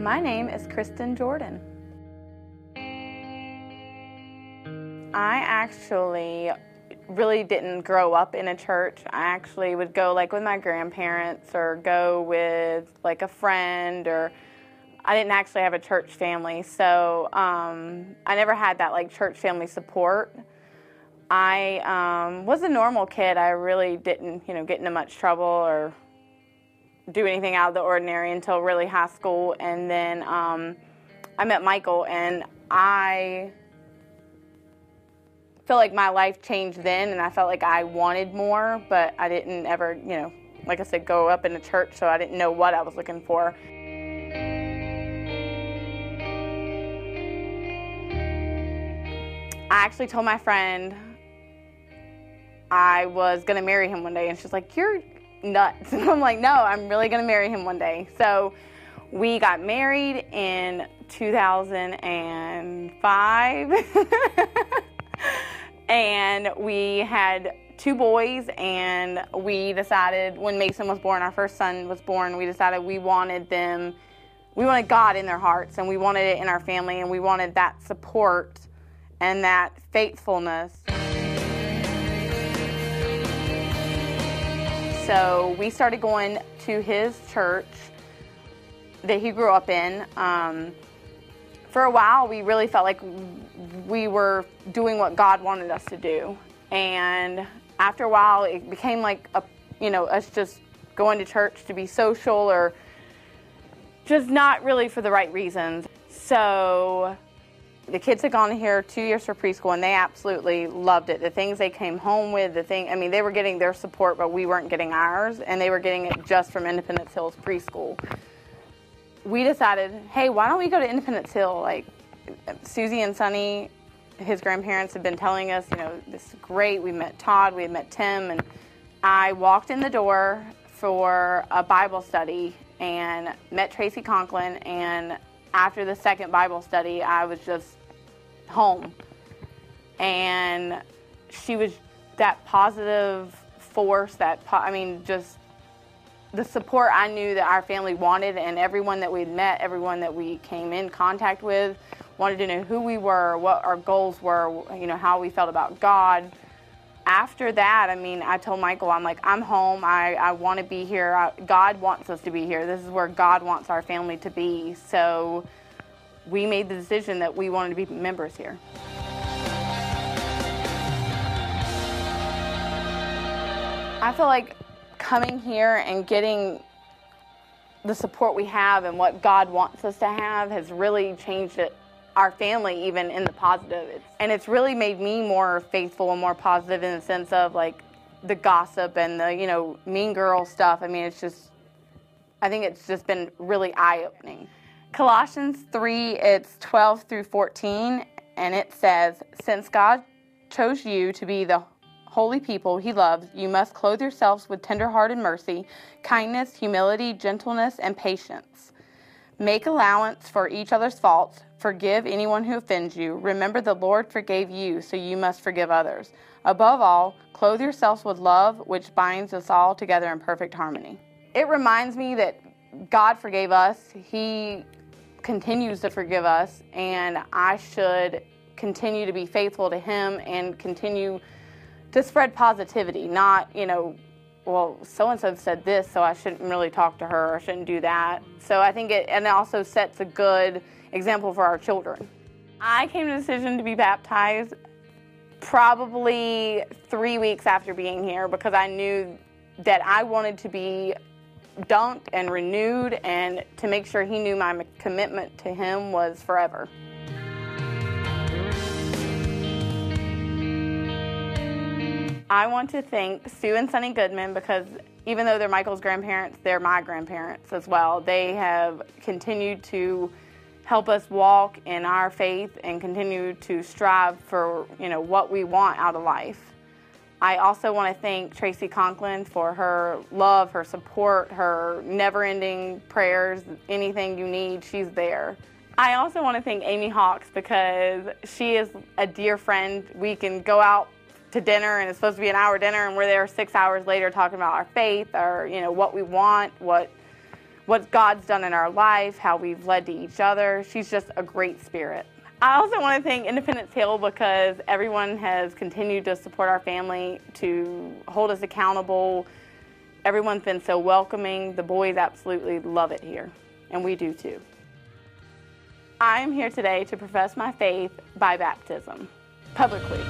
My name is Kriston Jordan. I actually really didn't grow up in a church. I actually would go like with my grandparents or go with like a friend, or I didn't actually have a church family. So I never had that like church family support. I was a normal kid. I really didn't, get into much trouble or do anything out of the ordinary until really high school. And then I met Michael, and I feel like my life changed then, and I felt like I wanted more, but I didn't ever, like I said, go up in a church, so I didn't know what I was looking for. I actually told my friend I was going to marry him one day, and she's like, "You're nuts." And I'm like, "No, I'm really going to marry him one day." So we got married in 2005. And we had 2 boys, and we decided when Mason was born, our first son was born, we decided we wanted God in their hearts, and we wanted it in our family, and we wanted that support and that faithfulness. So we started going to his church that he grew up in. For a while, we really felt like we were doing what God wanted us to do. And after a while, it became like, us just going to church to be social, or just not really for the right reasons. So the kids had gone here 2 years for preschool, and they absolutely loved it. The things they came home with, they were getting their support, but we weren't getting ours, and they were getting it just from Independence Hill's preschool. We decided, hey, why don't we go to Independence Hill? Like, Susie and Sonny, his grandparents, had been telling us, this is great. We met Todd, we had met Tim, and I walked in the door for a Bible study and met Tracy Conklin, and after the second Bible study, I was just home. And she was that positive force, just the support I knew that our family wanted, and everyone that we'd met, everyone that we came in contact with, wanted to know who we were, what our goals were, how we felt about God. After that, I told Michael, I'm like, I'm home. I want to be here. God wants us to be here. This is where God wants our family to be. So we made the decision that we wanted to be members here. I feel like coming here and getting the support we have and what God wants us to have has really changed our family, even in the positive. And it's really made me more faithful and more positive in the sense of like the gossip and the, mean girl stuff. I think it's just been really eye-opening. Colossians 3, it's 12 through 14, and it says, "Since God chose you to be the holy people he loves, you must clothe yourselves with tender-hearted mercy, kindness, humility, gentleness, and patience. Make allowance for each other's faults. Forgive anyone who offends you. Remember the Lord forgave you, so you must forgive others. Above all, clothe yourselves with love, which binds us all together in perfect harmony." It reminds me that God forgave us. He continues to forgive us, and I should continue to be faithful to him and continue to spread positivity, not, well, so-and-so said this, so I shouldn't really talk to her, or shouldn't do that. So I think it also sets a good example for our children. I came to the decision to be baptized probably 3 weeks after being here, because I knew that I wanted to be dunked and renewed, and to make sure he knew my commitment to him was forever. I want to thank Sue and Sonny Goodman, because even though they're Michael's grandparents, they're my grandparents as well. They have continued to help us walk in our faith and continue to strive for, what we want out of life. I also want to thank Tracy Conklin for her love, her support, her never-ending prayers. Anything you need, she's there. I also want to thank Amy Hawks, because she is a dear friend. We can go out to dinner, and it's supposed to be an hour dinner, and we're there 6 hours later talking about our faith, or what we want, what what God's done in our life, how we've led to each other. She's just a great spirit. I also want to thank Independence Hill because everyone has continued to support our family, to hold us accountable. Everyone's been so welcoming. The boys absolutely love it here, and we do too. I am here today to profess my faith by baptism, publicly.